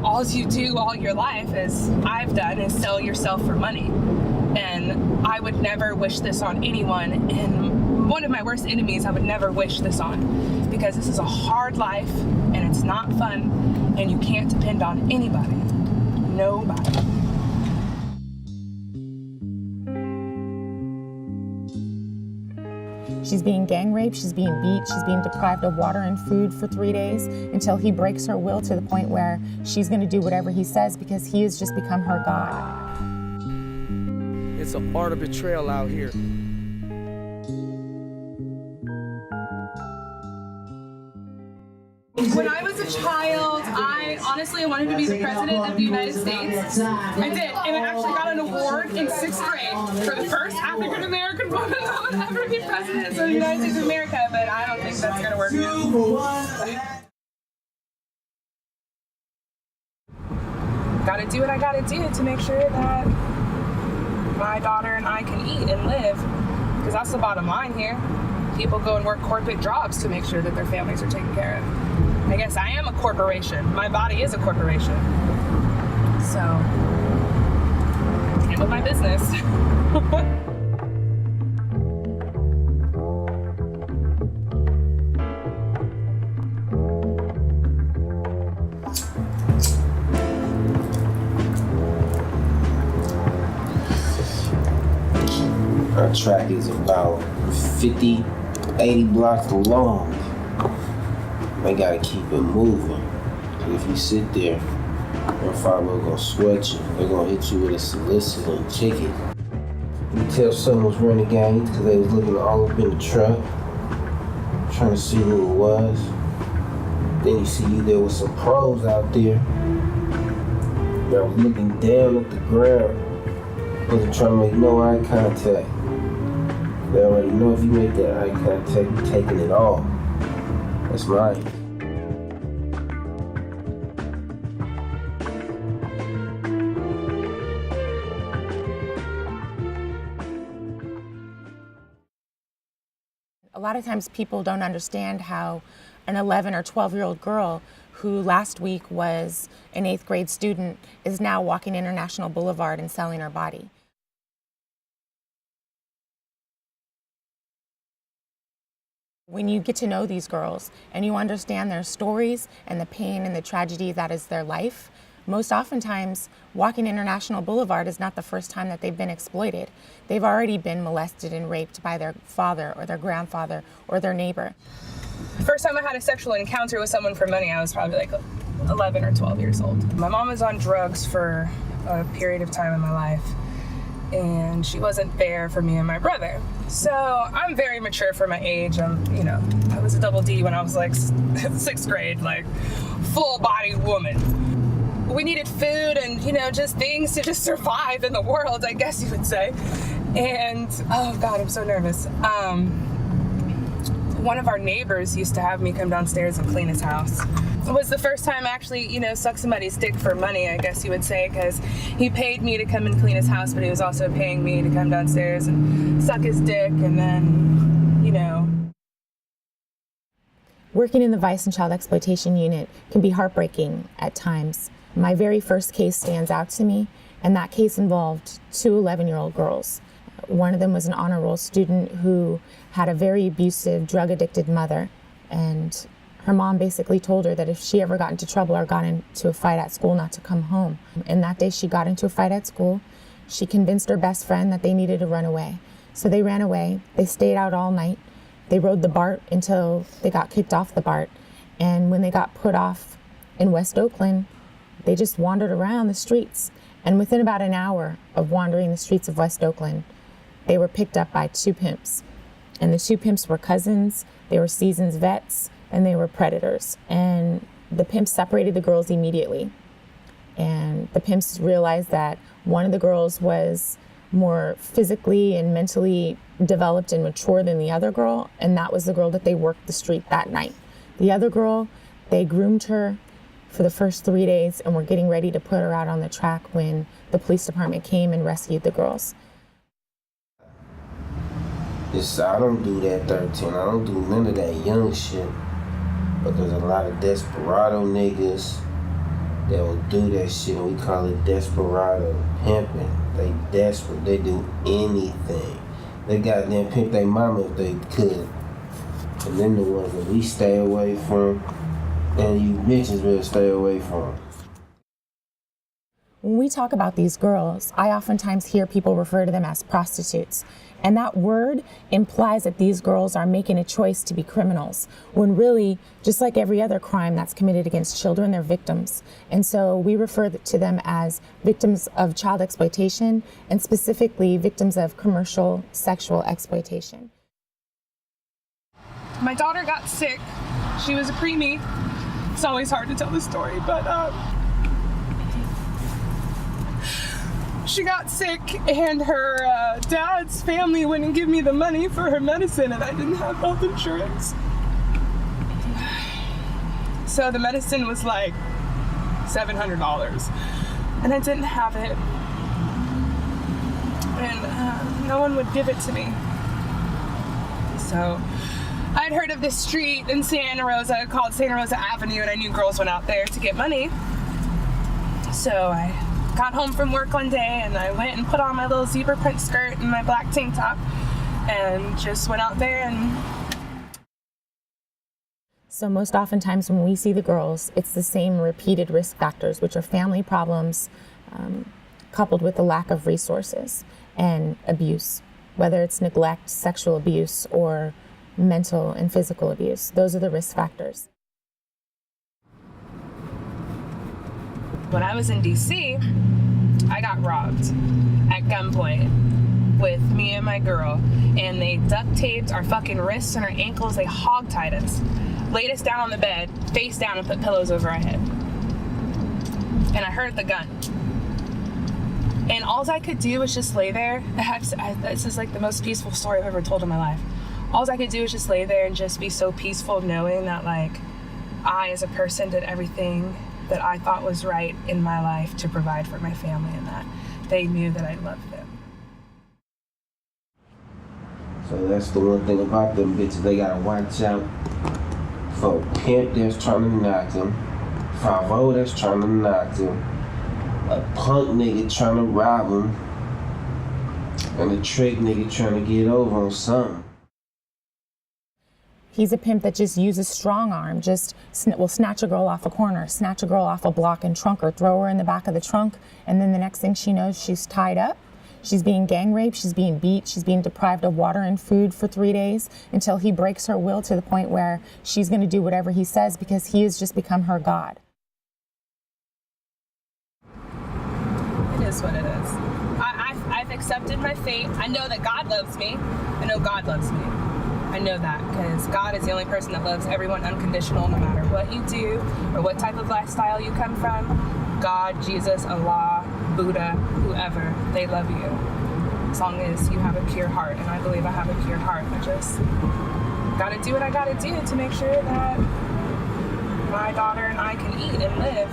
all you do all your life, as I've done, is sell yourself for money. And I would never wish this on anyone. And one of my worst enemies, I would never wish this on, because this is a hard life and it's not fun, and you can't depend on anybody. Nobody. She's being gang raped, she's being beat, she's being deprived of water and food for 3 days until he breaks her will to the point where she's going to do whatever he says because he has just become her god. It's an art of betrayal out here. When I was a child, I honestly wanted to be the president of the United States. I did, and I actually got an award in 6th grade for the first African American woman that would ever be president of the United States of America, but I don't think that's going to work now. Gotta do what I gotta do to make sure that my daughter and I can eat and live, because that's the bottom line here. People go and work corporate jobs to make sure that their families are taken care of. I guess I am a corporation. My body is a corporation. So, get with my business. Our track is about 50, 80 blocks long. They gotta keep it moving. If you sit there, them follow gonna sweat you. They're gonna hit you with a soliciting ticket. You tell someone's running gangs because they was looking all up in the truck, trying to see who it was. Then you see you there with some pros out there that was looking down at the ground, wasn't trying to make no eye contact. They already know if you make that eye contact, you're taking it all. That's mine. A lot of times people don't understand how an 11 or 12-year-old girl who last week was an 8th grade student is now walking International Boulevard and selling her body. When you get to know these girls and you understand their stories and the pain and the tragedy that is their life, most oftentimes walking International Boulevard is not the first time that they've been exploited. They've already been molested and raped by their father or their grandfather or their neighbor. The first time I had a sexual encounter with someone for money, I was probably like 11 or 12 years old. My mom was on drugs for a period of time in my life, and she wasn't there for me and my brother. So I'm very mature for my age. I was a double D when I was like 6th grade, like full-bodied woman. We needed food and, just things to just survive in the world, I guess you would say. And, oh God, I'm so nervous. One of our neighbors used to have me come downstairs and clean his house. It was the first time I actually, sucked somebody's dick for money, I guess you would say, because he paid me to come and clean his house, but he was also paying me to come downstairs and suck his dick, and then, Working in the Vice and Child Exploitation Unit can be heartbreaking at times. My very first case stands out to me, and that case involved 2 11-year-old girls. One of them was an honor roll student who had a very abusive, drug-addicted mother, and her mom basically told her that if she ever got into trouble or got into a fight at school, not to come home. And that day she got into a fight at school. She convinced her best friend that they needed to run away. So they ran away. They stayed out all night. They rode the BART until they got kicked off the BART. And when they got put off in West Oakland, they just wandered around the streets. And within about an hour of wandering the streets of West Oakland, they were picked up by 2 pimps. And the 2 pimps were cousins, they were seasoned vets, and they were predators. And the pimps separated the girls immediately. And the pimps realized that one of the girls was more physically and mentally developed and mature than the other girl, and that was the girl that they worked the street that night. The other girl, they groomed her for the first 3 days and were getting ready to put her out on the track when the police department came and rescued the girls. I don't do that 13. I don't do none of that young shit. But there's a lot of desperado niggas that will do that shit, and we call it desperado pimping. They desperate, they do anything. They goddamn pimp their mama if they could. And then the ones that we stay away from, and you bitches better stay away from. When we talk about these girls, I oftentimes hear people refer to them as prostitutes. And that word implies that these girls are making a choice to be criminals, when really, just like every other crime that's committed against children, they're victims. And so we refer to them as victims of child exploitation, and specifically victims of commercial sexual exploitation. My daughter got sick. She was a preemie. It's always hard to tell the story, but she got sick, and her dad's family wouldn't give me the money for her medicine, and I didn't have health insurance. So the medicine was like $700, and I didn't have it. And no one would give it to me. So I'd heard of this street in Santa Rosa called Santa Rosa Avenue, and I knew girls went out there to get money. So I got home from work one day, and I went and put on my little zebra print skirt and my black tank top and just went out there. And so most oftentimes when we see the girls, it's the same repeated risk factors, which are family problems coupled with the lack of resources and abuse, whether it's neglect, sexual abuse, or mental and physical abuse. Those are the risk factors. When I was in DC, I got robbed at gunpoint with me and my girl, and they duct taped our fucking wrists and our ankles. They hog-tied us, laid us down on the bed, face down, and put pillows over our head. And I heard the gun. And all I could do was just lay there. This is like the most peaceful story I've ever told in my life. All I could do was just lay there and just be so peaceful, knowing that, like, I as a person did everything that I thought was right in my life to provide for my family, and that they knew that I loved them. So that's the one thing about them bitches. They gotta watch out for a pimp that's trying to knock them, 5-0 that's trying to knock them, a punk nigga trying to rob them, and a trick nigga trying to get over on something. He's a pimp that just uses strong arm, will snatch a girl off a corner, snatch a girl off a block and trunk her, throw her in the back of the trunk, and then the next thing she knows, she's tied up, she's being gang raped, she's being beat, she's being deprived of water and food for 3 days until he breaks her will to the point where she's going to do whatever he says because he has just become her god. It is what it is. I've accepted my fate. I know that God loves me. I know God loves me. I know that because God is the only person that loves everyone unconditional, no matter what you do or what type of lifestyle you come from. God, Jesus, Allah, Buddha, whoever, they love you as long as you have a pure heart. And I believe I have a pure heart. I just gotta do what I gotta do to make sure that my daughter and I can eat and live.